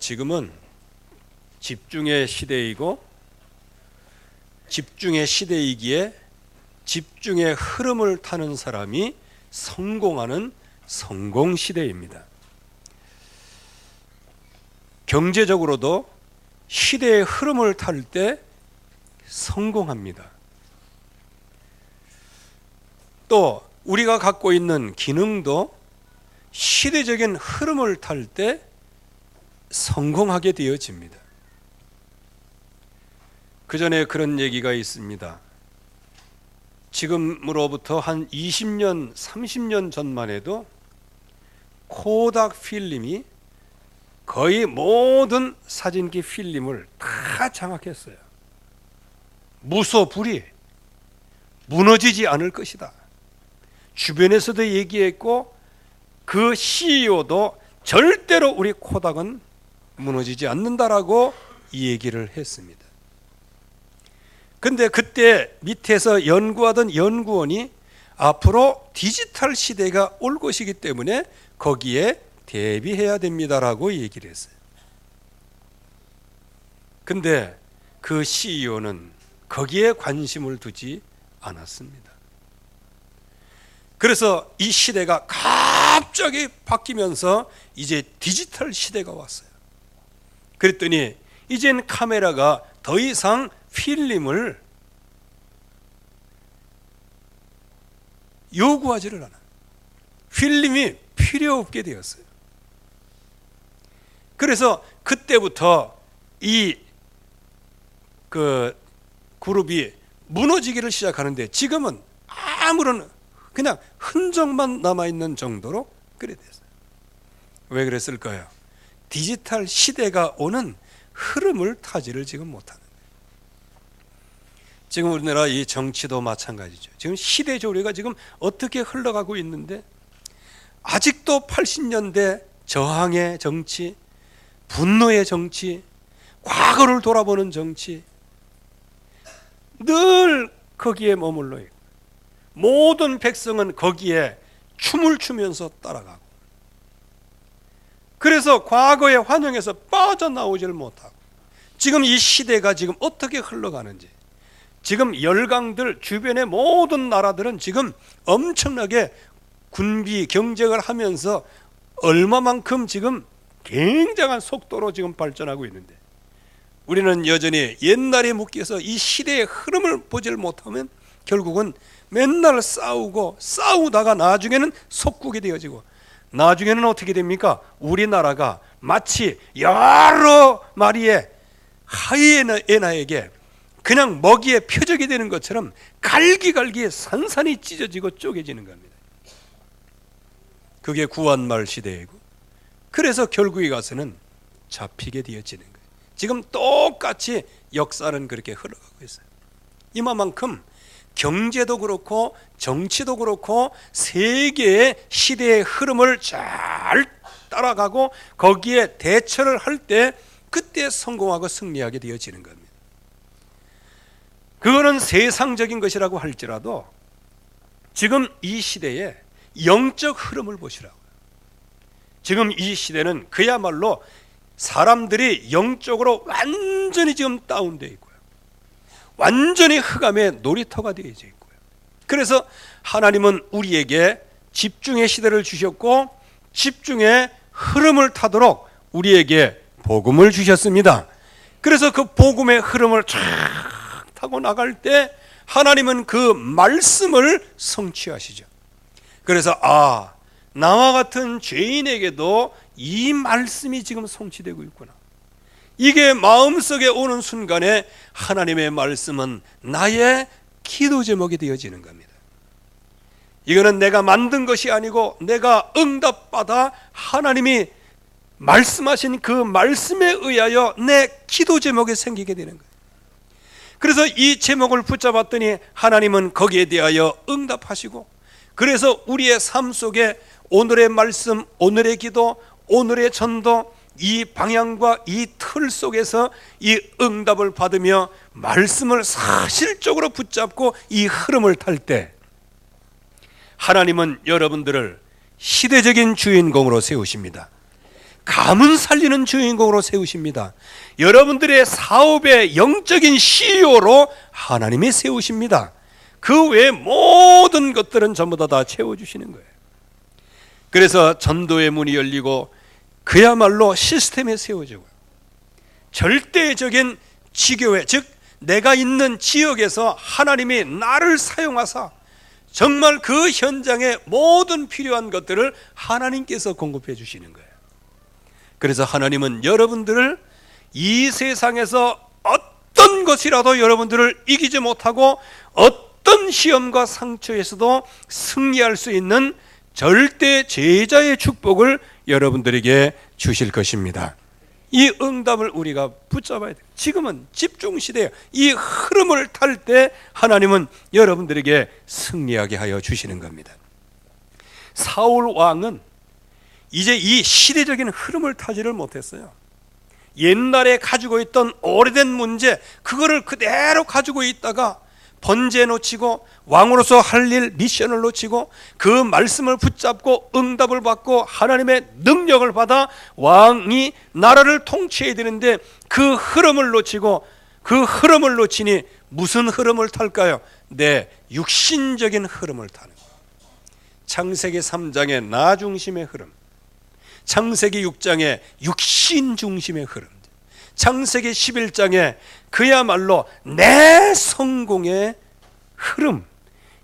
지금은 집중의 시대이고 집중의 시대이기에 집중의 흐름을 타는 사람이 성공하는 성공 시대입니다. 경제적으로도 시대의 흐름을 탈 때 성공합니다. 또 우리가 갖고 있는 기능도 시대적인 흐름을 탈 때 성공하게 되어집니다. 그 전에 그런 얘기가 있습니다. 지금으로부터 한 20년, 30년 전만 해도 코닥 필름이 거의 모든 사진기 필름을 다 장악했어요. 무소불위, 무너지지 않을 것이다. 주변에서도 얘기했고 그 CEO도 절대로 우리 코닥은 무너지지 않는다라고 이 얘기를 했습니다. 근데 그때 밑에서 연구하던 연구원이 앞으로 디지털 시대가 올 것이기 때문에 거기에 대비해야 됩니다라고 얘기를 했어요. 근데 그 CEO는 거기에 관심을 두지 않았습니다. 그래서 이 시대가 갑자기 바뀌면서 이제 디지털 시대가 왔어요. 그랬더니 이젠 카메라가 더 이상 필름을 요구하지를 않아요. 필름이 필요 없게 되었어요. 그래서 그때부터 이 그룹이 무너지기를 시작하는데 지금은 아무런 그냥 흔적만 남아있는 정도로 그래 됐어요. 왜 그랬을까요? 디지털 시대가 오는 흐름을 타지를 지금 못하는 거예요. 지금 우리나라 이 정치도 마찬가지죠. 지금 시대 조류가 지금 어떻게 흘러가고 있는데 아직도 80년대 저항의 정치, 분노의 정치, 과거를 돌아보는 정치 늘 거기에 머물러 있고 모든 백성은 거기에 춤을 추면서 따라가고 그래서 과거의 환영에서 빠져나오질 못하고 지금 이 시대가 지금 어떻게 흘러가는지 지금 열강들 주변의 모든 나라들은 지금 엄청나게 군비 경쟁을 하면서 얼마만큼 지금 굉장한 속도로 지금 발전하고 있는데 우리는 여전히 옛날에 묶여서 이 시대의 흐름을 보질 못하면 결국은 맨날 싸우다가 나중에는 속국이 되어지고 나중에는 어떻게 됩니까? 우리나라가 마치 여러 마리의 하이에나에게 그냥 먹이의 표적이 되는 것처럼 갈기갈기 산산이 찢어지고 쪼개지는 겁니다. 그게 구한말 시대이고 그래서 결국에 가서는 잡히게 되어지는 거예요. 지금 똑같이 역사는 그렇게 흘러가고 있어요. 이만큼 경제도 그렇고 정치도 그렇고 세계의 시대의 흐름을 잘 따라가고 거기에 대처를 할 때 그때 성공하고 승리하게 되어지는 겁니다. 그거는 세상적인 것이라고 할지라도 지금 이 시대의 영적 흐름을 보시라고요. 지금 이 시대는 그야말로 사람들이 영적으로 완전히 지금 다운되어 있고요. 완전히 흑암의 놀이터가 되어져 있고요. 그래서 하나님은 우리에게 집중의 시대를 주셨고 집중의 흐름을 타도록 우리에게 복음을 주셨습니다. 그래서 그 복음의 흐름을 쫙 타고 나갈 때 하나님은 그 말씀을 성취하시죠. 그래서 나와 같은 죄인에게도 이 말씀이 지금 성취되고 있구나. 이게 마음속에 오는 순간에 하나님의 말씀은 나의 기도 제목이 되어지는 겁니다. 이거는 내가 만든 것이 아니고 내가 응답받아 하나님이 말씀하신 그 말씀에 의하여 내 기도 제목이 생기게 되는 거예요. 그래서 이 제목을 붙잡았더니 하나님은 거기에 대하여 응답하시고 그래서 우리의 삶 속에 오늘의 말씀, 오늘의 기도, 오늘의 전도 이 방향과 이 틀 속에서 이 응답을 받으며 말씀을 사실적으로 붙잡고 이 흐름을 탈 때 하나님은 여러분들을 시대적인 주인공으로 세우십니다. 가문 살리는 주인공으로 세우십니다. 여러분들의 사업의 영적인 CEO로 하나님이 세우십니다. 그 외의 모든 것들은 전부 다 채워주시는 거예요. 그래서 전도의 문이 열리고 그야말로 시스템에 세워지고 절대적인 지교회, 즉 내가 있는 지역에서 하나님이 나를 사용하사 정말 그 현장에 모든 필요한 것들을 하나님께서 공급해 주시는 거예요. 그래서 하나님은 여러분들을 이 세상에서 어떤 것이라도 여러분들을 이기지 못하고 어떤 시험과 상처에서도 승리할 수 있는 절대 제자의 축복을 여러분들에게 주실 것입니다. 이 응답을 우리가 붙잡아야 돼요. 지금은 집중시대예요. 이 흐름을 탈 때 하나님은 여러분들에게 승리하게 하여 주시는 겁니다. 사울 왕은 이제 이 시대적인 흐름을 타지를 못했어요. 옛날에 가지고 있던 오래된 문제, 그거를 그대로 가지고 있다가 번제 놓치고 왕으로서 할 일 미션을 놓치고 그 말씀을 붙잡고 응답을 받고 하나님의 능력을 받아 왕이 나라를 통치해야 되는데 그 흐름을 놓치고 그 흐름을 놓치니 무슨 흐름을 탈까요? 내 육신적인 흐름을 타는 거예요. 창세기 3장의 나 중심의 흐름, 창세기 6장의 육신 중심의 흐름, 창세기 11장에 그야말로 내 성공의 흐름,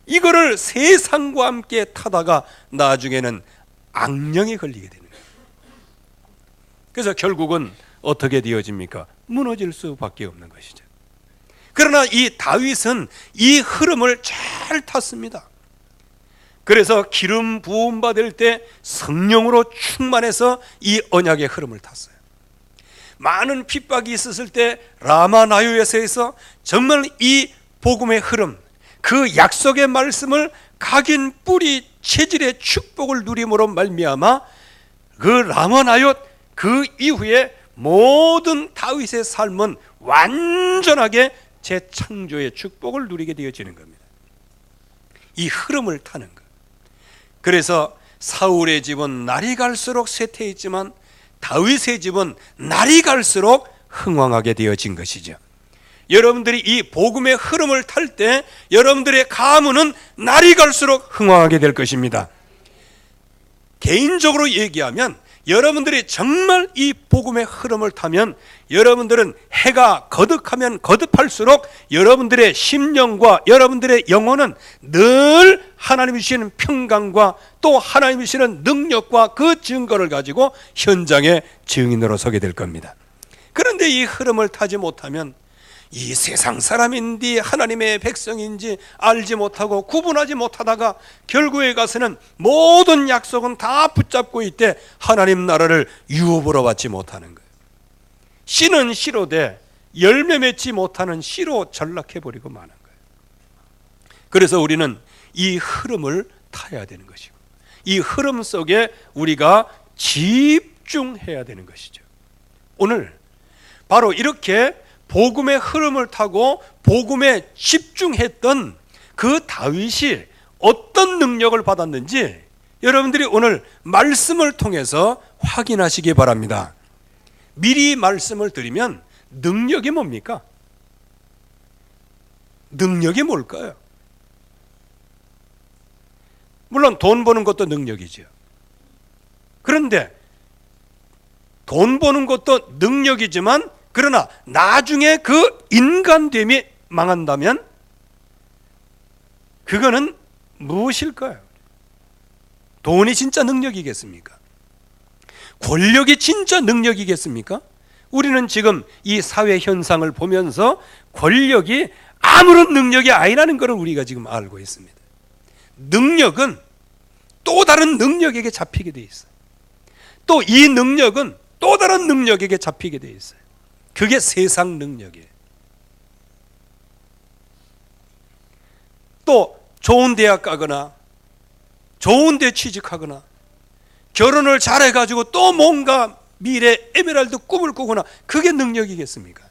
이거를 세상과 함께 타다가 나중에는 악령에 걸리게 되는 거예요. 그래서 결국은 어떻게 되어집니까? 무너질 수밖에 없는 것이죠. 그러나 이 다윗은 이 흐름을 잘 탔습니다. 그래서 기름 부음 받을 때 성령으로 충만해서 이 언약의 흐름을 탔어요. 많은 핍박이 있었을 때 라마나요에서 정말 이 복음의 흐름, 그 약속의 말씀을 각인 뿌리 체질의 축복을 누림으로 말미암아 그 라마나요 그 이후에 모든 다윗의 삶은 완전하게 재창조의 축복을 누리게 되어지는 겁니다. 이 흐름을 타는 것. 그래서 사울의 집은 날이 갈수록 쇠퇴했지만 다윗의 집은 날이 갈수록 흥왕하게 되어진 것이죠. 여러분들이 이 복음의 흐름을 탈 때 여러분들의 가문은 날이 갈수록 흥왕하게 될 것입니다. 개인적으로 얘기하면 여러분들이 정말 이 복음의 흐름을 타면 여러분들은 해가 거듭하면 거듭할수록 여러분들의 심령과 여러분들의 영혼은 늘 하나님이 주시는 평강과 또 하나님이 주시는 능력과 그 증거를 가지고 현장의 증인으로 서게 될 겁니다. 그런데 이 흐름을 타지 못하면 이 세상 사람인지 하나님의 백성인지 알지 못하고 구분하지 못하다가 결국에 가서는 모든 약속은 다 붙잡고 있대 하나님 나라를 유업으로 받지 못하는 거예요. 씨는 씨로 돼 열매 맺지 못하는 씨로 전락해버리고 마는 거예요. 그래서 우리는 이 흐름을 타야 되는 것이고 이 흐름 속에 우리가 집중해야 되는 것이죠. 오늘 바로 이렇게 복음의 흐름을 타고 복음에 집중했던 그 다윗이 어떤 능력을 받았는지 여러분들이 오늘 말씀을 통해서 확인하시기 바랍니다. 미리 말씀을 드리면 능력이 뭡니까? 능력이 뭘까요? 물론 돈 버는 것도 능력이죠. 그런데 돈 버는 것도 능력이지만 그러나 나중에 그 인간됨이 망한다면 그거는 무엇일까요? 돈이 진짜 능력이겠습니까? 권력이 진짜 능력이겠습니까? 우리는 지금 이 사회 현상을 보면서 권력이 아무런 능력이 아니라는 것을 우리가 지금 알고 있습니다. 능력은 또 다른 능력에게 잡히게 돼 있어요. 또 이 능력은 또 다른 능력에게 잡히게 돼 있어요. 그게 세상 능력이에요. 또 좋은 대학 가거나 좋은 데 취직하거나 결혼을 잘해가지고 또 뭔가 미래 에메랄드 꿈을 꾸거나 그게 능력이겠습니까?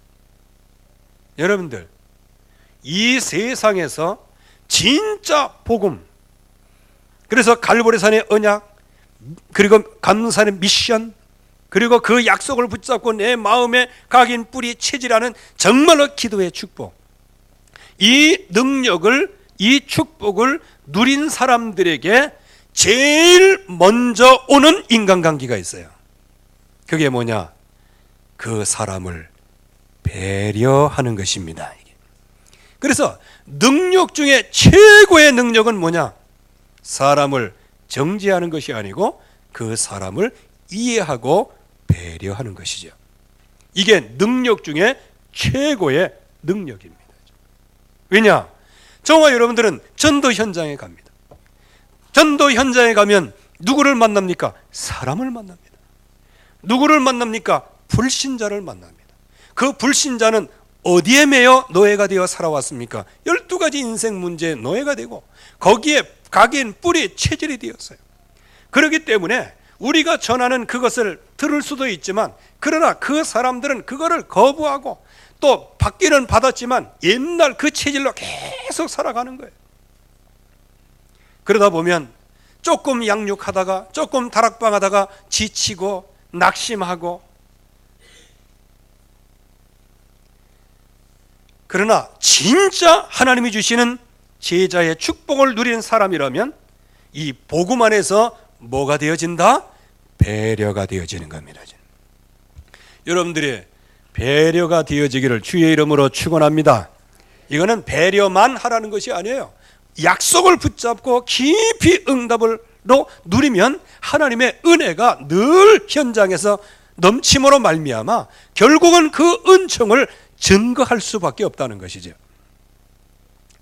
여러분들 이 세상에서 진짜 복음, 그래서 갈보리산의 언약 그리고 감사의 미션, 그리고 그 약속을 붙잡고 내 마음에 각인 뿌리 체질하는 정말로 기도의 축복, 이 능력을, 이 축복을 누린 사람들에게 제일 먼저 오는 인간관계가 있어요. 그게 뭐냐? 그 사람을 배려하는 것입니다. 그래서 능력 중에 최고의 능력은 뭐냐? 사람을 정죄하는 것이 아니고 그 사람을 이해하고 배려하는 것이죠. 이게 능력 중에 최고의 능력입니다. 왜냐? 저와 여러분들은 전도 현장에 갑니다. 전도 현장에 가면 누구를 만납니까? 사람을 만납니다. 누구를 만납니까? 불신자를 만납니다. 그 불신자는 어디에 매여 노예가 되어 살아왔습니까? 12가지 인생 문제의 노예가 되고 거기에 각인 뿌리 체질이 되었어요. 그렇기 때문에 우리가 전하는 그것을 들을 수도 있지만, 그러나 그 사람들은 그거를 거부하고 또 받기는 받았지만 옛날 그 체질로 계속 살아가는 거예요. 그러다 보면 조금 양육하다가 조금 다락방하다가 지치고 낙심하고, 그러나 진짜 하나님이 주시는 제자의 축복을 누리는 사람이라면 이 복음 안에서 뭐가 되어진다? 배려가 되어지는 겁니다. 여러분들이 배려가 되어지기를 주의 이름으로 축원합니다. 이거는 배려만 하라는 것이 아니에요. 약속을 붙잡고 깊이 응답으로 누리면 하나님의 은혜가 늘 현장에서 넘침으로 말미암아 결국은 그 은총을 증거할 수밖에 없다는 것이죠.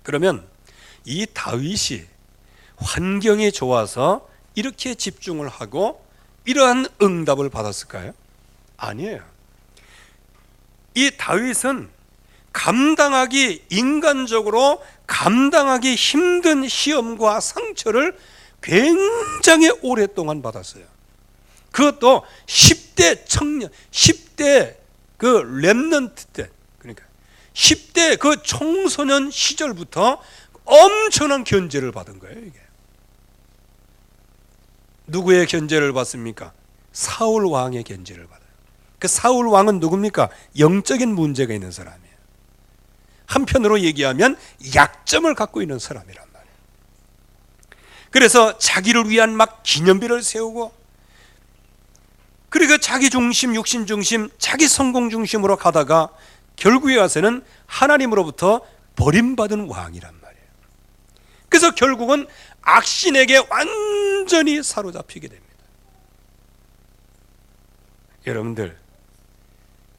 그러면 이 다윗이 환경이 좋아서 이렇게 집중을 하고 이러한 응답을 받았을까요? 아니에요. 이 다윗은 인간적으로 감당하기 힘든 시험과 상처를 굉장히 오랫동안 받았어요. 그것도 10대 청년, 10대 그 렘넌트 때, 그러니까 10대 그 청소년 시절부터 엄청난 견제를 받은 거예요. 이게 누구의 견제를 받습니까? 사울 왕의 견제를 받아요. 그 사울 왕은 누굽니까? 영적인 문제가 있는 사람이에요. 한편으로 얘기하면 약점을 갖고 있는 사람이란 말이에요. 그래서 자기를 위한 막 기념비를 세우고, 그리고 자기 중심, 육신 중심, 자기 성공 중심으로 가다가 결국에 와서는 하나님으로부터 버림받은 왕이란 말이에요. 그래서 결국은 악신에게 완전히 사로잡히게 됩니다. 여러분들,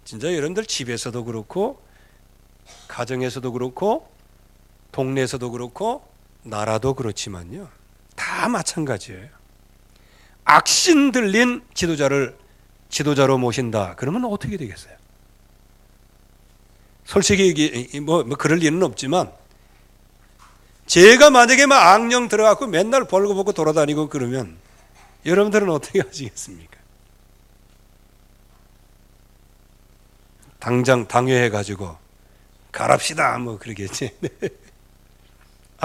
진짜 여러분들 집에서도 그렇고 가정에서도 그렇고 동네에서도 그렇고 나라도 그렇지만요, 다 마찬가지예요. 악신 들린 지도자로 모신다 그러면 어떻게 되겠어요? 솔직히 뭐 그럴 일은 없지만, 제가 만약에 막 악령 들어갖고 맨날 벌거벗고 돌아다니고 그러면 여러분들은 어떻게 하시겠습니까? 당장 당회해가지고 가랍시다 뭐 그러겠지.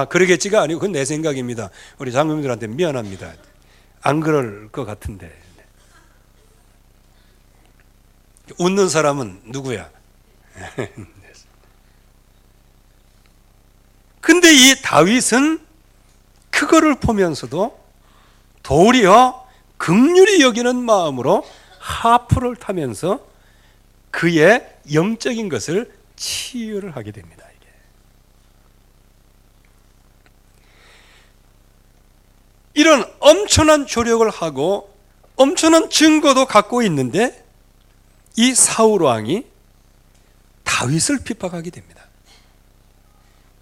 그러겠지가 아니고 그건 내 생각입니다. 우리 장로님들한테 미안합니다. 안 그럴 것 같은데. 웃는 사람은 누구야? 근데 이 다윗은 그거를 보면서도 도리어 긍휼히 여기는 마음으로 하프를 타면서 그의 영적인 것을 치유를 하게 됩니다. 이런 엄청난 조력을 하고 엄청난 증거도 갖고 있는데 이 사울 왕이 다윗을 핍박하게 됩니다.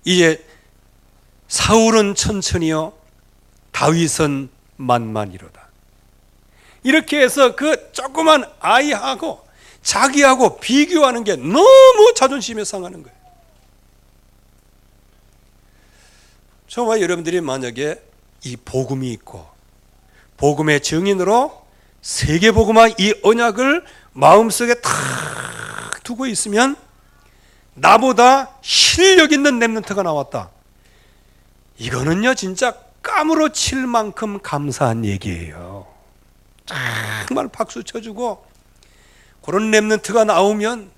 이제 사울은 천천히요, 다윗은 만만이로다. 이렇게 해서 그 조그만 아이하고 자기하고 비교하는 게 너무 자존심에 상하는 거예요. 저와 여러분들이 만약에 이 복음이 있고 복음의 증인으로 세계복음화 이 언약을 마음속에 탁 두고 있으면 나보다 실력 있는 렘넌트가 나왔다, 이거는요 진짜 까무러칠 만큼 감사한 얘기예요. 정말 박수 쳐주고 그런 렘넌트가 나오면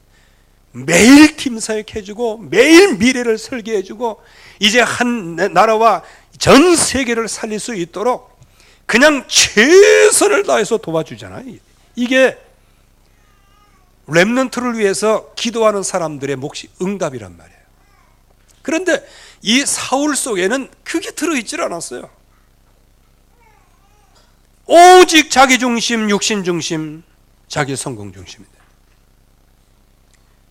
매일 팀사역해주고 매일 미래를 설계해주고 이제 한 나라와 전 세계를 살릴 수 있도록 그냥 최선을 다해서 도와주잖아요. 이게 렘넌트를 위해서 기도하는 사람들의 몫이 응답이란 말이에요. 그런데 이 사울 속에는 그게 들어있질 않았어요. 오직 자기 중심, 육신 중심, 자기 성공 중심입니다.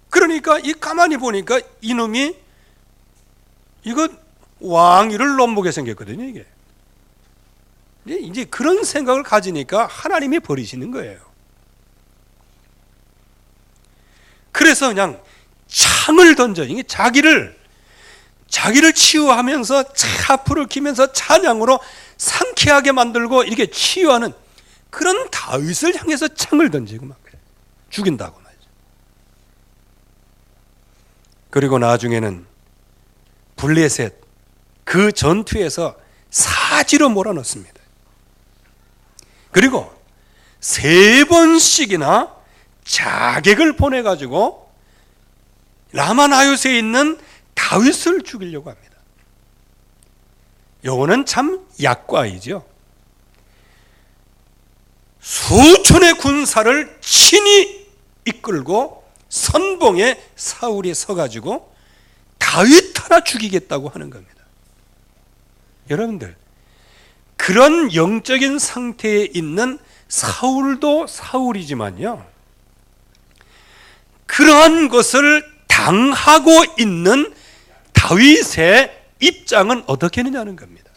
그러니까 이 가만히 보니까 이놈이 이거 왕위를 넘보게 생겼거든요. 이게 이제 그런 생각을 가지니까 하나님이 버리시는 거예요. 그래서 그냥 창을 던져. 이게 자기를 치유하면서 앞으로 기면서 찬양으로 상쾌하게 만들고 이렇게 치유하는 그런 다윗을 향해서 창을 던지고 막 그래. 죽인다고 말이죠. 그리고 나중에는 블레셋 그 전투에서 사지로 몰아넣습니다. 그리고 3번씩이나 자객을 보내가지고 라마나요스에 있는 다윗을 죽이려고 합니다. 요거는 참 약과이죠. 수천의 군사를 친히 이끌고 선봉에 사울이 서가지고 다윗 하나 죽이겠다고 하는 겁니다. 여러분들, 그런 영적인 상태에 있는 사울도 사울이지만요, 그러한 것을 당하고 있는 다윗의 입장은 어떻게 했느냐는 겁니다.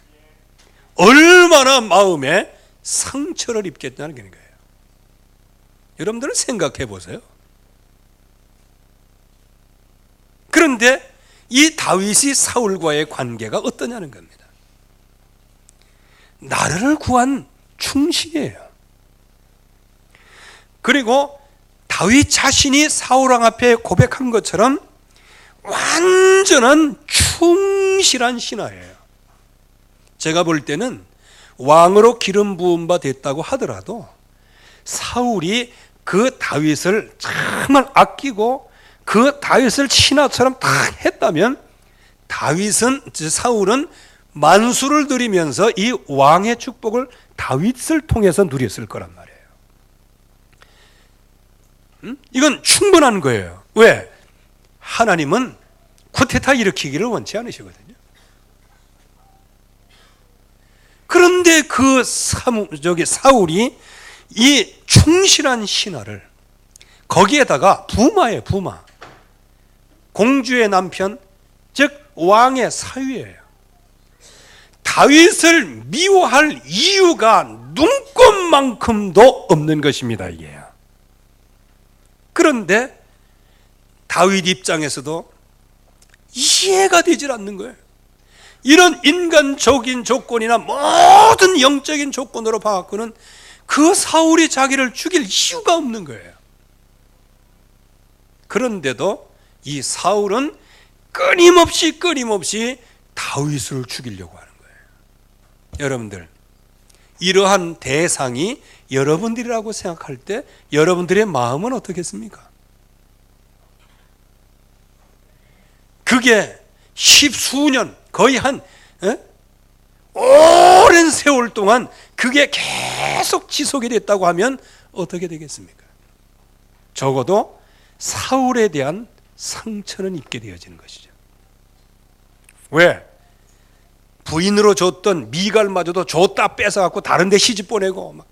얼마나 마음에 상처를 입겠다는 거예요. 여러분들은 생각해 보세요. 그런데 이 다윗이 사울과의 관계가 어떠냐는 겁니다. 나라를 구한 충신이에요. 그리고 다윗 자신이 사울왕 앞에 고백한 것처럼 완전한 충실한 신하예요. 제가 볼 때는 왕으로 기름 부음 바 됐다고 하더라도 사울이 그 다윗을 정말 아끼고 그 다윗을 신하처럼 다 했다면 사울은 만수를 드리면서 이 왕의 축복을 다윗을 통해서 누렸을 거란 말이에요. 이건 충분한 거예요. 왜? 하나님은 쿠데타 일으키기를 원치 않으시거든요. 그런데 그 사울이 이 충실한 신하를 거기에다가 부마예요, 부마. 공주의 남편, 즉 왕의 사위예요. 다윗을 미워할 이유가 눈꼽만큼도 없는 것입니다, 이게. 그런데 다윗 입장에서도 이해가 되질 않는 거예요. 이런 인간적인 조건이나 모든 영적인 조건으로 봐갖고는 그 사울이 자기를 죽일 이유가 없는 거예요. 그런데도 이 사울은 끊임없이 다윗을 죽이려고 하는 거예요. 여러분들, 이러한 대상이 여러분들이라고 생각할 때 여러분들의 마음은 어떻겠습니까? 그게 십수년, 거의 한 오랜 세월 동안 그게 계속 지속이 됐다고 하면 어떻게 되겠습니까? 적어도 사울에 대한 상처는 입게 되어지는 것이죠. 왜? 부인으로 줬던 미갈마저도 줬다 뺏어갖고 다른 데 시집 보내고 막.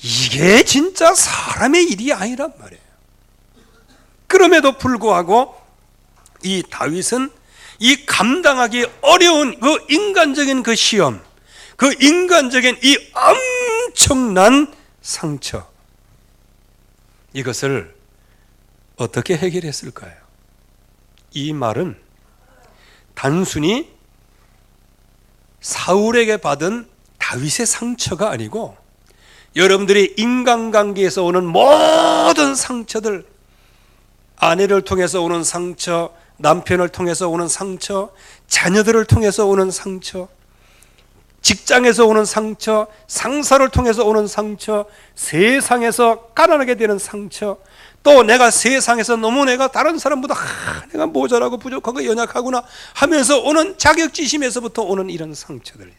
이게 진짜 사람의 일이 아니란 말이에요. 그럼에도 불구하고 이 다윗은 이 감당하기 어려운 그 인간적인 그 시험, 그 인간적인 이 엄청난 상처, 이것을 어떻게 해결했을까요? 이 말은 단순히 사울에게 받은 다윗의 상처가 아니고 여러분들이 인간관계에서 오는 모든 상처들, 아내를 통해서 오는 상처, 남편을 통해서 오는 상처, 자녀들을 통해서 오는 상처, 직장에서 오는 상처, 상사를 통해서 오는 상처, 세상에서 가난하게 되는 상처, 또 내가 세상에서 너무 내가 다른 사람보다 내가 모자라고 부족하고 연약하구나 하면서 오는 자격지심에서부터 오는 이런 상처들,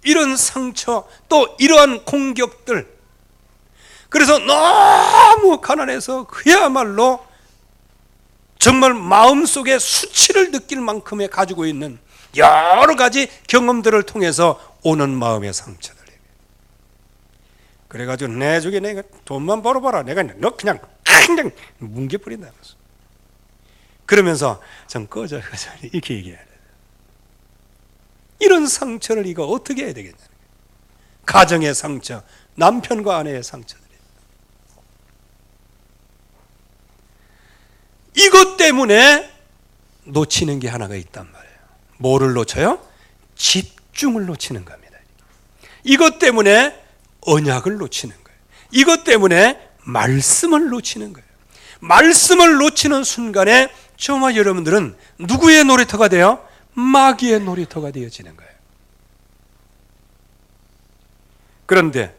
이런 상처, 또 이러한 공격들, 그래서 너무 가난해서 그야말로 정말 마음속에 수치를 느낄 만큼의 가지고 있는 여러 가지 경험들을 통해서 오는 마음의 상처들. 그래가지고 내중에 내가 돈만 벌어봐라, 내가 너 그냥 뭉개버린다. 그러면서 좀 꺼져 이렇게 얘기해야 돼. 이런 상처를 이거 어떻게 해야 되겠냐. 가정의 상처, 남편과 아내의 상처들이. 이것 때문에 놓치는 게 하나가 있단 말이에요. 뭐를 놓쳐요? 집중을 놓치는 겁니다. 이것 때문에 언약을 놓치는 거예요. 이것 때문에 말씀을 놓치는 거예요. 말씀을 놓치는 순간에 저와 여러분들은 누구의 놀이터가 돼요? 마귀의 놀이터가 되어지는 거예요. 그런데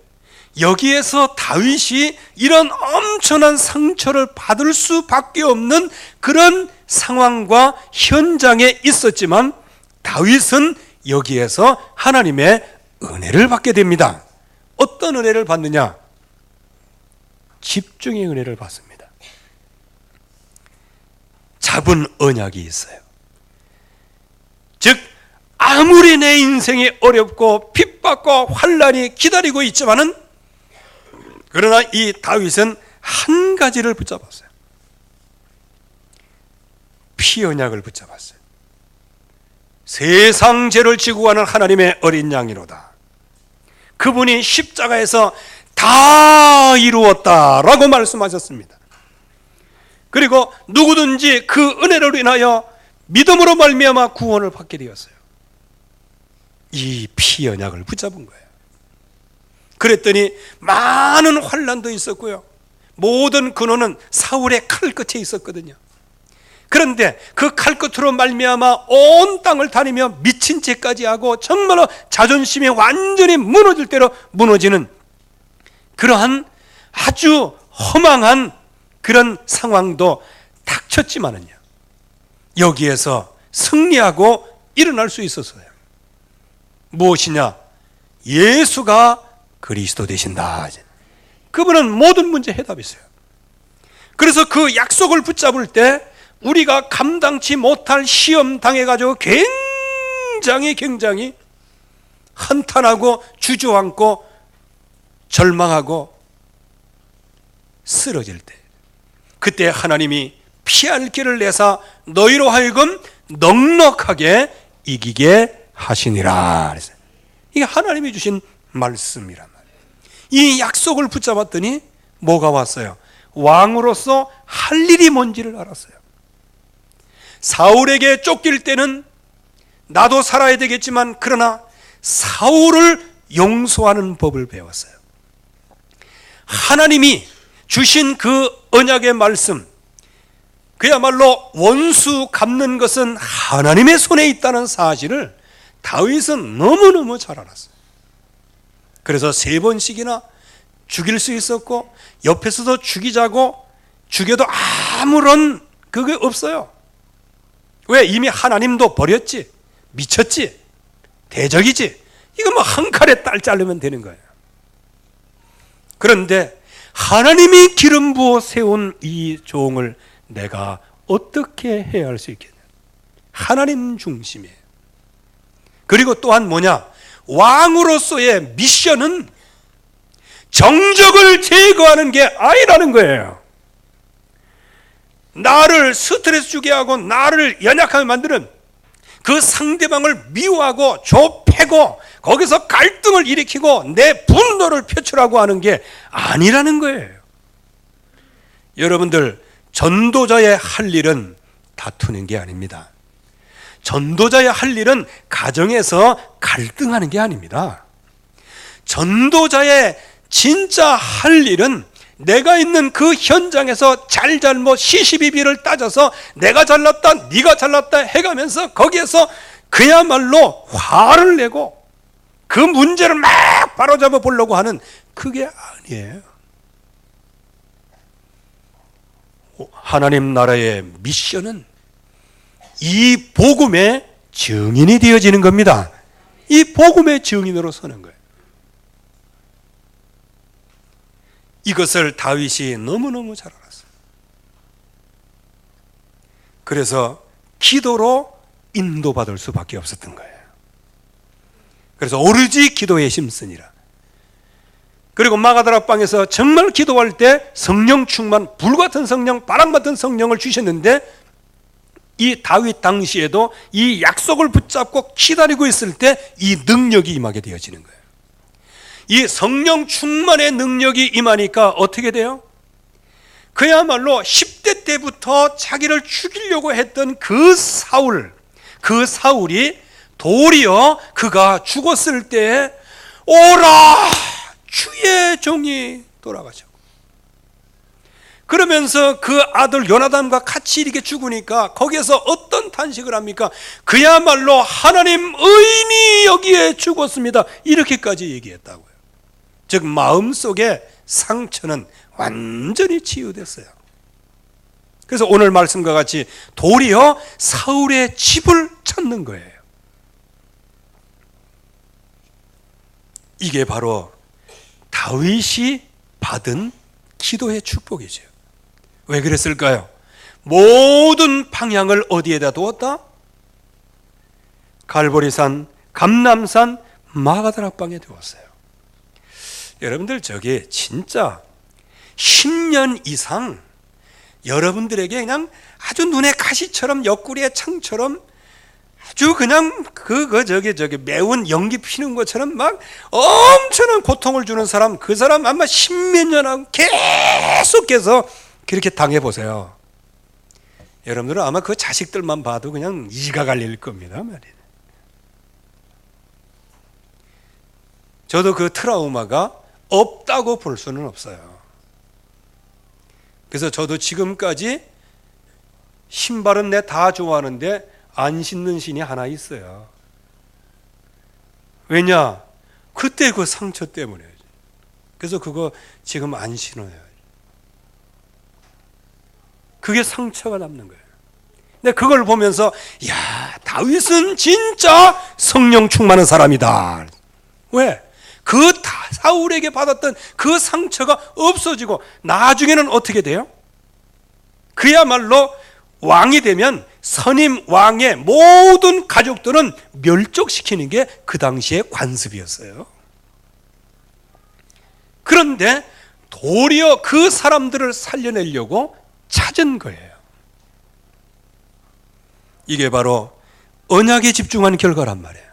여기에서 다윗이 이런 엄청난 상처를 받을 수밖에 없는 그런 상황과 현장에 있었지만 다윗은 여기에서 하나님의 은혜를 받게 됩니다. 어떤 은혜를 받느냐? 집중의 은혜를 받습니다. 잡은 언약이 있어요. 즉 아무리 내 인생이 어렵고 핍박과 환난이 기다리고 있지만은, 그러나 이 다윗은 한 가지를 붙잡았어요. 피 언약을 붙잡았어요. 세상 죄를 지고 가는 하나님의 어린 양이로다. 그분이 십자가에서 다 이루었다라고 말씀하셨습니다. 그리고 누구든지 그 은혜를 인하여 믿음으로 말미암아 구원을 받게 되었어요. 이 피 언약을 붙잡은 거예요. 그랬더니 많은 환난도 있었고요, 모든 근원은 사울의 칼 끝에 있었거든요. 그런데 그 칼 끝으로 말미암아 온 땅을 다니며 미친 채까지 하고 정말로 자존심이 완전히 무너질 대로 무너지는 그러한 아주 허망한 그런 상황도 닥쳤지만은요, 여기에서 승리하고 일어날 수 있었어요. 무엇이냐? 예수가 그리스도 되신다. 그분은 모든 문제 해답이세요. 그래서 그 약속을 붙잡을 때 우리가 감당치 못할 시험 당해가지고 굉장히 한탄하고 주저앉고 절망하고 쓰러질 때, 그때 하나님이 피할 길을 내사 너희로 하여금 넉넉하게 이기게 하시니라. 이게 하나님이 주신 말씀이란 말이에요. 이 약속을 붙잡았더니 뭐가 왔어요? 왕으로서 할 일이 뭔지를 알았어요. 사울에게 쫓길 때는 나도 살아야 되겠지만, 그러나 사울을 용서하는 법을 배웠어요. 하나님이 주신 그 언약의 말씀, 그야말로 원수 갚는 것은 하나님의 손에 있다는 사실을 다윗은 너무너무 잘 알았어요. 그래서 3번씩이나 죽일 수 있었고, 옆에서도 죽이자고 죽여도 아무런 그게 없어요. 왜? 이미 하나님도 버렸지, 미쳤지, 대적이지, 이거 뭐 한 칼에 딸 자르면 되는 거예요. 그런데 하나님이 기름 부어 세운 이 종을 내가 어떻게 해야 할 수 있겠냐? 하나님 중심이에요. 그리고 또한 뭐냐? 왕으로서의 미션은 정적을 제거하는 게 아니라는 거예요. 나를 스트레스 주게 하고 나를 연약하게 만드는 그 상대방을 미워하고 좁히고 거기서 갈등을 일으키고 내 분노를 표출하고 하는 게 아니라는 거예요. 여러분들, 전도자의 할 일은 다투는 게 아닙니다. 전도자의 할 일은 가정에서 갈등하는 게 아닙니다. 전도자의 진짜 할 일은 내가 있는 그 현장에서 잘잘못 시시비비를 따져서 내가 잘났다 네가 잘났다 해가면서 거기에서 그야말로 화를 내고 그 문제를 막 바로잡아 보려고 하는, 그게 아니에요. 하나님 나라의 미션은 이 복음의 증인이 되어지는 겁니다. 이 복음의 증인으로 서는 거예요. 이것을 다윗이 너무너무 잘 알았어요. 그래서 기도로 인도받을 수밖에 없었던 거예요. 그래서 오로지 기도에 힘쓰니라. 그리고 마가다락방에서 정말 기도할 때 성령 충만, 불같은 성령, 바람 같은 성령을 주셨는데, 이 다윗 당시에도 이 약속을 붙잡고 기다리고 있을 때 이 능력이 임하게 되어지는 거예요. 이 성령 충만의 능력이 임하니까 어떻게 돼요? 그야말로 10대 때부터 자기를 죽이려고 했던 그 사울이 도리어 그가 죽었을 때 오라 주의 종이 돌아가죠. 그러면서 그 아들 요나단과 같이 이렇게 죽으니까 거기에서 어떤 탄식을 합니까? 그야말로 하나님 의인이 여기에 죽었습니다, 이렇게까지 얘기했다고요. 즉 마음속에 상처는 완전히 치유됐어요. 그래서 오늘 말씀과 같이 도리어 사울의 집을 찾는 거예요. 이게 바로 다윗이 받은 기도의 축복이죠. 왜 그랬을까요? 모든 방향을 어디에다 두었다? 갈보리산, 감람산, 마가다락방에 두었어요. 여러분들, 저게 진짜 10년 이상 여러분들에게 그냥 아주 눈에 가시처럼, 옆구리에 창처럼 아주 그냥 매운 연기 피는 것처럼 막 엄청난 고통을 주는 사람, 그 사람 아마 10몇 년 계속해서 그렇게 당해보세요. 여러분들은 아마 그 자식들만 봐도 그냥 이가 갈릴 겁니다 말이에요. 저도 그 트라우마가 없다고 볼 수는 없어요. 그래서 저도 지금까지 신발은 내 다 좋아하는데 안 신는 신이 하나 있어요. 왜냐? 그때 그 상처 때문에. 그래서 그거 지금 안 신어요. 그게 상처가 남는 거예요. 근데 그걸 보면서 야, 다윗은 진짜 성령 충만한 사람이다. 왜? 그 사울에게 받았던 그 상처가 없어지고 나중에는 어떻게 돼요? 그야말로 왕이 되면 선임 왕의 모든 가족들은 멸족시키는 게 그 당시의 관습이었어요. 그런데 도리어 그 사람들을 살려내려고 찾은 거예요. 이게 바로 언약에 집중한 결과란 말이에요.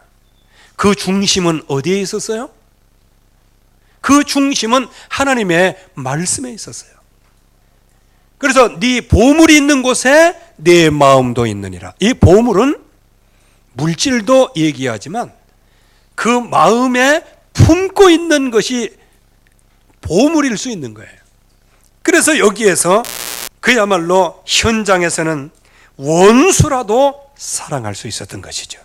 그 중심은 어디에 있었어요? 그 중심은 하나님의 말씀에 있었어요. 그래서 네 보물이 있는 곳에 내 마음도 있느니라. 이 보물은 물질도 얘기하지만 그 마음에 품고 있는 것이 보물일 수 있는 거예요. 그래서 여기에서 그야말로 현장에서는 원수라도 사랑할 수 있었던 것이죠.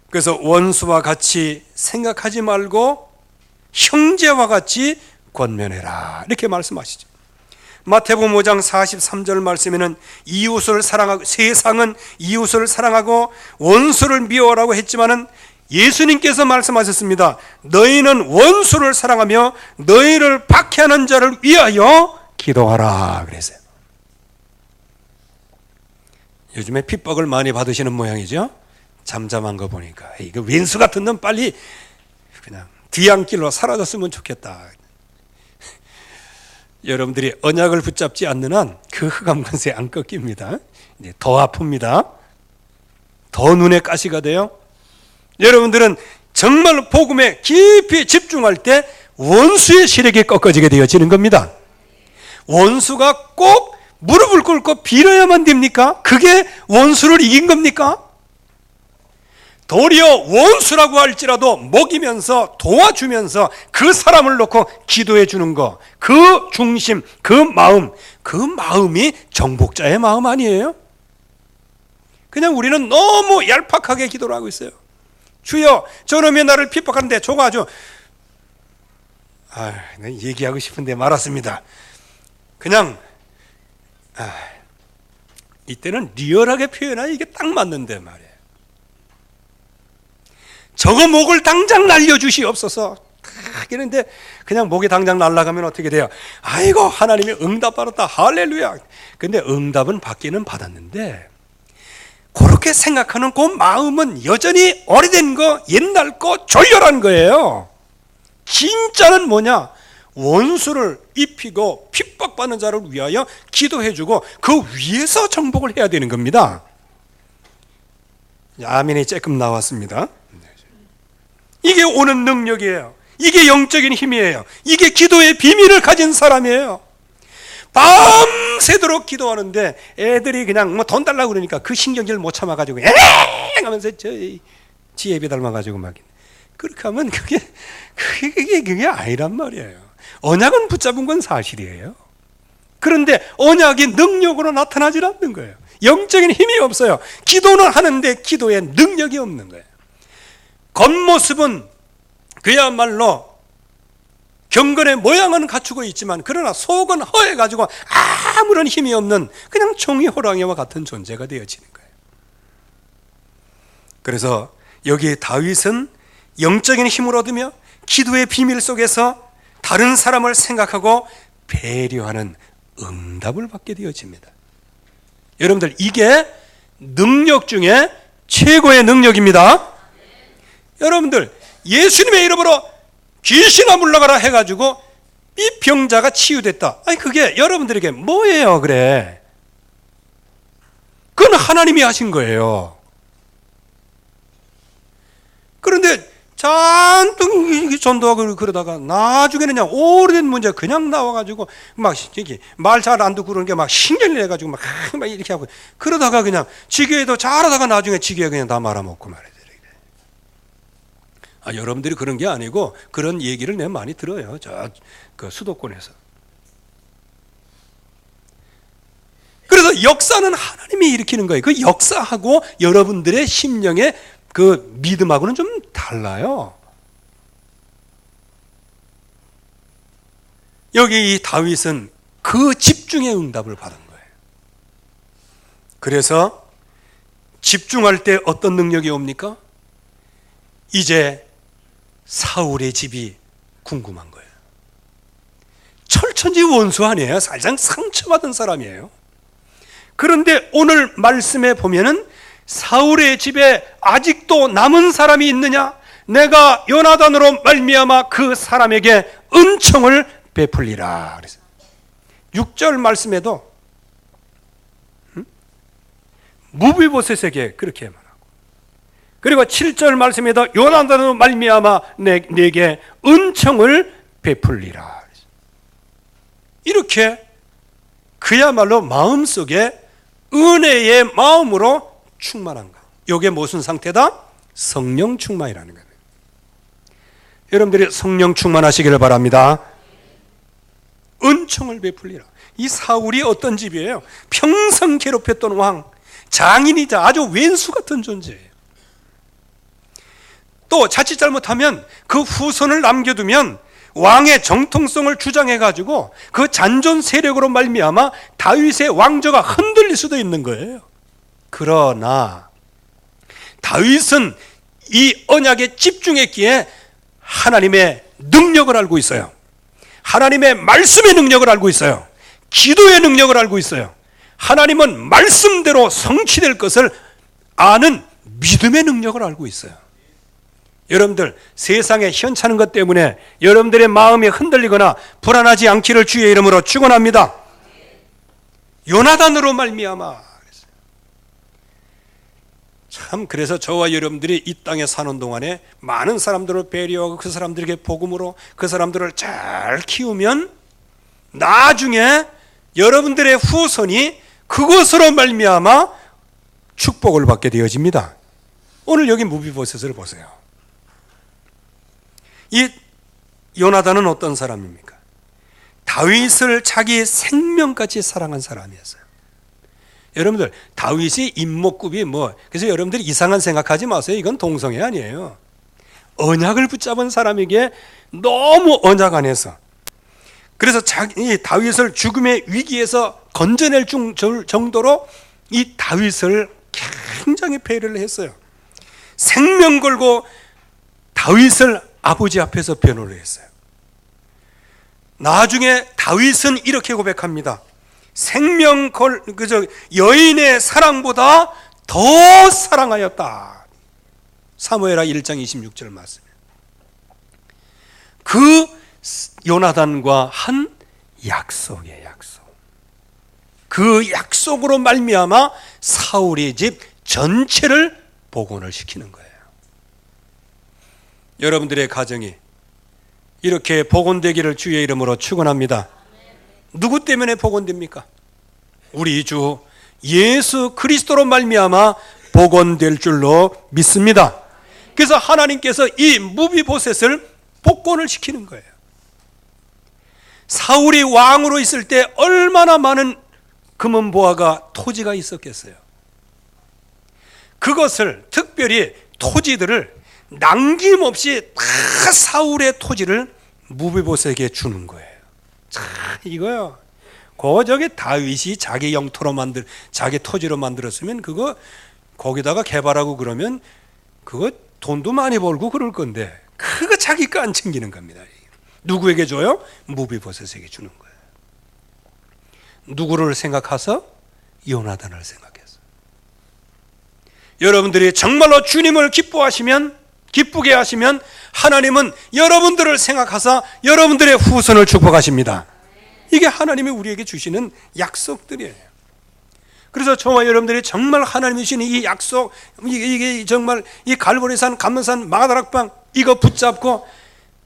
그래서 원수와 같이 생각하지 말고 형제와 같이 권면해라, 이렇게 말씀하시죠. 마태복음 5장 43절 말씀에는 이웃을 사랑하고, 세상은 이웃을 사랑하고 원수를 미워하라고 했지만은 예수님께서 말씀하셨습니다. 너희는 원수를 사랑하며 너희를 박해하는 자를 위하여 기도하라 그랬어요. 요즘에 핍박을 많이 받으시는 모양이죠. 잠잠한 거 보니까 이거 왼수 같은 놈 빨리 그냥 뒤안길로 사라졌으면 좋겠다. 여러분들이 언약을 붙잡지 않는 한 그 흑암관세 안 꺾입니다. 이제 더 아픕니다. 더 눈에 가시가 돼요. 여러분들은 정말 복음에 깊이 집중할 때 원수의 시력이 꺾어지게 되어지는 겁니다. 원수가 꼭 무릎을 꿇고 빌어야만 됩니까? 그게 원수를 이긴 겁니까? 도리어 원수라고 할지라도 먹이면서 도와주면서 그 사람을 놓고 기도해 주는 거, 그 중심, 그 마음이 정복자의 마음 아니에요? 그냥 우리는 너무 얄팍하게 기도를 하고 있어요. 주여, 저놈이 나를 핍박하는데 저거 아주 얘기하고 싶은데 말았습니다. 그냥 이때는 리얼하게 표현하면 이게 딱 맞는데 말이에요. 저거 목을 당장 날려주시옵소서. 하겠는데 그냥 목이 당장 날아가면 어떻게 돼요? 아이고, 하나님이 응답 받았다, 할렐루야. 근데 응답은 받기는 받았는데 그렇게 생각하는 그 마음은 여전히 오래된 거, 옛날 거, 졸렬한 거예요. 진짜는 뭐냐? 원수를 입히고 핍박받는 자를 위하여 기도해주고 그 위에서 정복을 해야 되는 겁니다. 아멘이 조금 나왔습니다. 이게 오는 능력이에요. 이게 영적인 힘이에요. 이게 기도의 비밀을 가진 사람이에요. 밤새도록 기도하는데 애들이 그냥 뭐 돈 달라고 그러니까 그 신경질 못 참아가지고 엥 하면서 지 예배 닮아가지고 막 그렇게 하면 그게 아니란 말이에요. 언약은 붙잡은 건 사실이에요. 그런데 언약이 능력으로 나타나질 않는 거예요. 영적인 힘이 없어요. 기도는 하는데 기도에 능력이 없는 거예요. 겉모습은 그야말로 경건의 모양은 갖추고 있지만 그러나 속은 허해가지고 아무런 힘이 없는 그냥 종이 호랑이와 같은 존재가 되어지는 거예요. 그래서 여기 다윗은 영적인 힘을 얻으며 기도의 비밀 속에서 다른 사람을 생각하고 배려하는 응답을 받게 되어집니다. 여러분들, 이게 능력 중에 최고의 능력입니다. 여러분들, 예수님의 이름으로 귀신아 물러가라 해가지고 이 병자가 치유됐다. 아니, 그게 여러분들에게 뭐예요? 그래, 그건 하나님이 하신 거예요. 그런데 잔뜩 전도하고 그러다가 나중에는 그냥 오래된 문제가 그냥 나와가지고 막 말 잘 안 듣고 그러는 게 막 신경이 내가지고 막 이렇게 하고 그러다가 그냥 지교회도 잘하다가 나중에 지교회 그냥 다 말아먹고 말이야. 여러분들이 그런 게 아니고 그런 얘기를 내가 많이 들어요. 그 수도권에서. 그래서 역사는 하나님이 일으키는 거예요. 그 역사하고 여러분들의 심령의 그 믿음하고는 좀 달라요. 여기 이 다윗은 그 집중의 응답을 받은 거예요. 그래서 집중할 때 어떤 능력이 옵니까? 이제 사울의 집이 궁금한 거예요. 철천지 원수 아니에요. 사실상 상처받은 사람이에요. 그런데 오늘 말씀에 보면은 사울의 집에 아직도 남은 사람이 있느냐? 내가 요나단으로 말미암아 그 사람에게 은총을 베풀리라. 그래서 6절 말씀에도 무비보셋에게 그렇게 말하고, 그리고 7절 말씀에도 요나단으로 말미암아 내게 은총을 베풀리라. 이렇게 그야말로 마음속에 은혜의 마음으로 충만한 거. 이게 무슨 상태다? 성령 충만이라는 거예요. 여러분들이 성령 충만하시기를 바랍니다. 은총을 베풀리라. 이 사울이 어떤 집이에요? 평생 괴롭혔던 왕, 장인이자 아주 왼수 같은 존재예요. 또 자칫 잘못하면 그 후손을 남겨두면 왕의 정통성을 주장해가지고 그 잔존 세력으로 말미암아 다윗의 왕조가 흔들릴 수도 있는 거예요. 그러나 다윗은 이 언약에 집중했기에 하나님의 능력을 알고 있어요. 하나님의 말씀의 능력을 알고 있어요. 기도의 능력을 알고 있어요. 하나님은 말씀대로 성취될 것을 아는 믿음의 능력을 알고 있어요. 여러분들, 세상에 현찮은 것 때문에 여러분들의 마음이 흔들리거나 불안하지 않기를 주의 이름으로 축원합니다. 요나단으로 말미암아. 참, 그래서 저와 여러분들이 이 땅에 사는 동안에 많은 사람들을 배려하고 그 사람들에게 복음으로 그 사람들을 잘 키우면 나중에 여러분들의 후손이 그것으로 말미암아 축복을 받게 되어집니다. 오늘 여기 무비보셋을 보세요. 이 요나단은 어떤 사람입니까? 다윗을 자기 생명같이 사랑한 사람이었어요. 여러분들 다윗이 임목굽이 그래서 여러분들이 이상한 생각하지 마세요. 이건 동성애 아니에요. 언약을 붙잡은 사람에게 너무 언약 안에서, 그래서 자기 다윗을 죽음의 위기에서 건져낼 정도로 이 다윗을 굉장히 배려를 했어요. 생명 걸고 다윗을 아버지 앞에서 변호를 했어요. 나중에 다윗은 이렇게 고백합니다. 여인의 사랑보다 더 사랑하였다. 사무엘하 1장 26절 말씀. 그 요나단과 한 약속의 약속. 그 약속으로 말미암아 사울의 집 전체를 복원을 시키는 거예요. 여러분들의 가정이 이렇게 복원되기를 주의 이름으로 축원합니다. 누구 때문에 복원됩니까? 우리 주 예수 그리스도로 말미암아 복원될 줄로 믿습니다. 그래서 하나님께서 이 무비보셋을 복권을 시키는 거예요. 사울이 왕으로 있을 때 얼마나 많은 금은보화가 토지가 있었겠어요. 그것을 특별히 토지들을 남김없이 다 사울의 토지를 무비보셋에게 주는 거예요. 자, 이거요. 저게 다윗이 자기 영토로 자기 토지로 만들었으면 그거 거기다가 개발하고 그러면 그거 돈도 많이 벌고 그럴 건데 그거 자기 거 안 챙기는 겁니다. 누구에게 줘요? 무비보셋에게 주는 거예요. 누구를 생각해서? 요나단을 생각해서. 여러분들이 정말로 주님을 기쁘게 하시면 하나님은 여러분들을 생각하사 여러분들의 후손을 축복하십니다. 이게 하나님이 우리에게 주시는 약속들이에요. 그래서 저와 여러분들이 정말 하나님이 주시는 이 약속, 이게 정말 이 갈보리산, 감람산, 마가다락방 이거 붙잡고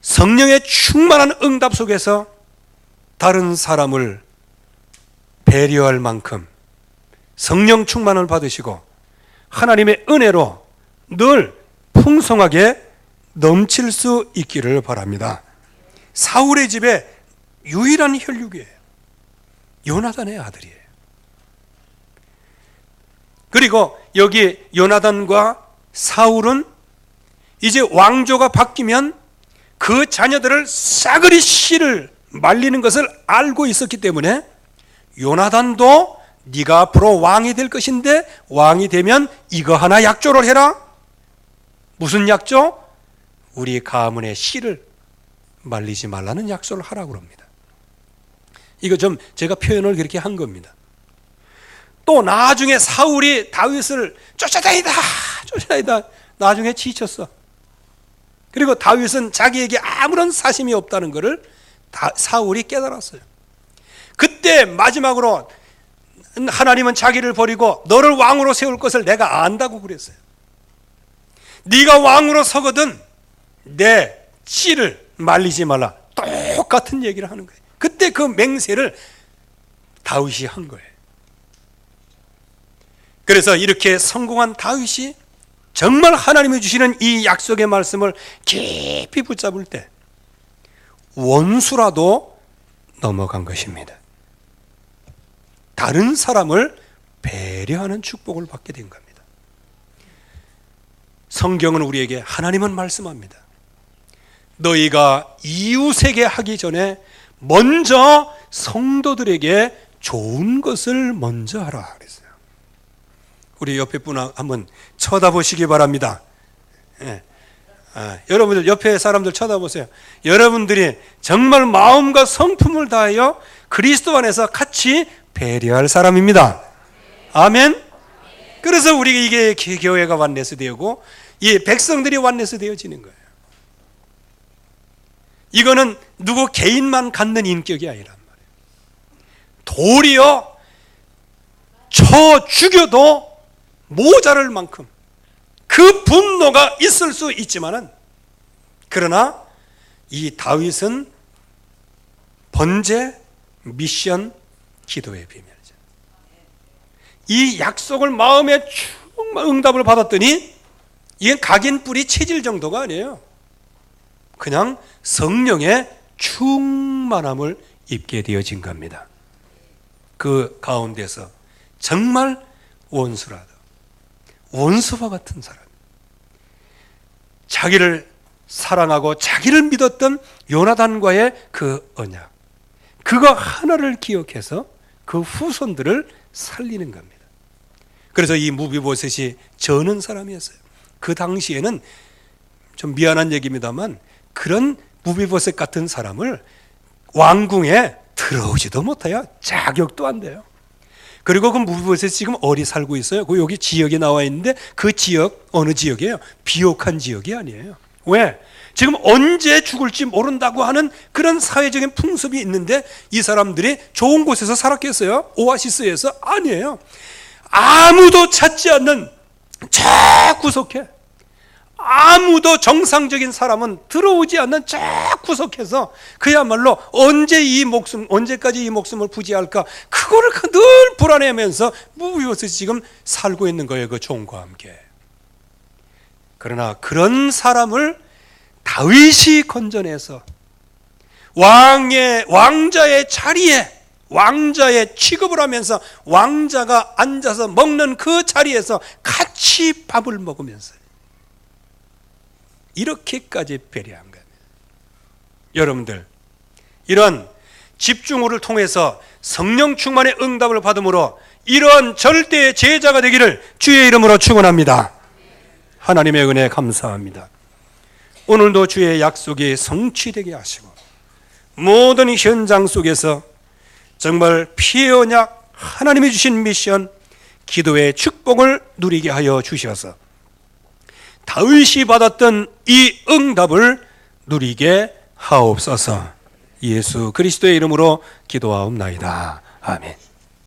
성령의 충만한 응답 속에서 다른 사람을 배려할 만큼 성령 충만을 받으시고 하나님의 은혜로 늘 풍성하게 넘칠 수 있기를 바랍니다. 사울의 집에 유일한 혈육이에요. 요나단의 아들이에요. 그리고 여기 요나단과 사울은 이제 왕조가 바뀌면 그 자녀들을 싸그리 씨를 말리는 것을 알고 있었기 때문에 요나단도 네가 앞으로 왕이 될 것인데 왕이 되면 이거 하나 약조를 해라. 무슨 약조? 우리 가문의 씨를 말리지 말라는 약속을 하라고 합니다. 이거 좀 제가 표현을 그렇게 한 겁니다. 또 나중에 사울이 다윗을 쫓아다니다 나중에 지쳤어. 그리고 다윗은 자기에게 아무런 사심이 없다는 것을 사울이 깨달았어요. 그때 마지막으로 하나님은 자기를 버리고 너를 왕으로 세울 것을 내가 안다고 그랬어요. 네가 왕으로 서거든 내 씨를 말리지 말라. 똑같은 얘기를 하는 거예요. 그때 그 맹세를 다윗이 한 거예요. 그래서 이렇게 성공한 다윗이 정말 하나님이 주시는 이 약속의 말씀을 깊이 붙잡을 때 원수라도 넘어간 것입니다. 다른 사람을 배려하는 축복을 받게 된 겁니다. 성경은 우리에게 하나님은 말씀합니다. 너희가 이웃에게 하기 전에 먼저 성도들에게 좋은 것을 먼저 하라 그랬어요. 우리 옆에 분 한번 쳐다보시기 바랍니다. 예. 여러분들 옆에 사람들 쳐다보세요. 여러분들이 정말 마음과 성품을 다하여 그리스도 안에서 같이 배려할 사람입니다. 아멘. 그래서 우리 이게 교회가 완내스 되고 이 백성들이 완내스 되어지는 거예요. 이거는 누구 개인만 갖는 인격이 아니란 말이에요. 도리어 쳐 죽여도 모자랄 만큼 그 분노가 있을 수 있지만은 그러나 이 다윗은 번제, 미션, 기도의 비밀이죠. 이 약속을 마음에 정말 응답을 받았더니 이게 각인 뿌리 체질 정도가 아니에요. 그냥 성령의 충만함을 입게 되어진 겁니다. 그 가운데서 정말 원수라다. 원수와 같은 사람. 자기를 사랑하고 자기를 믿었던 요나단과의 그 언약, 그거 하나를 기억해서 그 후손들을 살리는 겁니다. 그래서 이 무비보셋이 저는 사람이었어요. 그 당시에는 좀 미안한 얘기입니다만 그런 무비보셋 같은 사람을 왕궁에 들어오지도 못해요. 자격도 안 돼요. 그리고 그 무비보셋이 지금 어디 살고 있어요? 그 여기 지역에 나와 있는데 그 지역 어느 지역이에요? 비옥한 지역이 아니에요. 왜? 지금 언제 죽을지 모른다고 하는 그런 사회적인 풍습이 있는데 이 사람들이 좋은 곳에서 살았겠어요? 오아시스에서? 아니에요. 아무도 찾지 않는 저 구석에, 아무도 정상적인 사람은 들어오지 않는 저 구석에서 그야말로 언제까지 이 목숨을 부지할까, 그거를 늘 불안해하면서 무비보셋이 지금 살고 있는 거예요. 그 종과 함께. 그러나 그런 사람을 다윗이 건져내서 왕자의 자리에, 왕자의 취급을 하면서 왕자가 앉아서 먹는 그 자리에서 같이 밥을 먹으면서 이렇게까지 배려한 겁니다. 여러분들, 이런 집중호를 통해서 성령 충만의 응답을 받음으로 이런 절대의 제자가 되기를 주의 이름으로 축원합니다. 하나님의 은혜 감사합니다. 오늘도 주의 약속이 성취되게 하시고 모든 현장 속에서 정말 피의 언약, 하나님이 주신 미션, 기도의 축복을 누리게 하여 주셔서 다윗이 받았던 이 응답을 누리게 하옵소서. 예수 그리스도의 이름으로 기도하옵나이다. 아멘.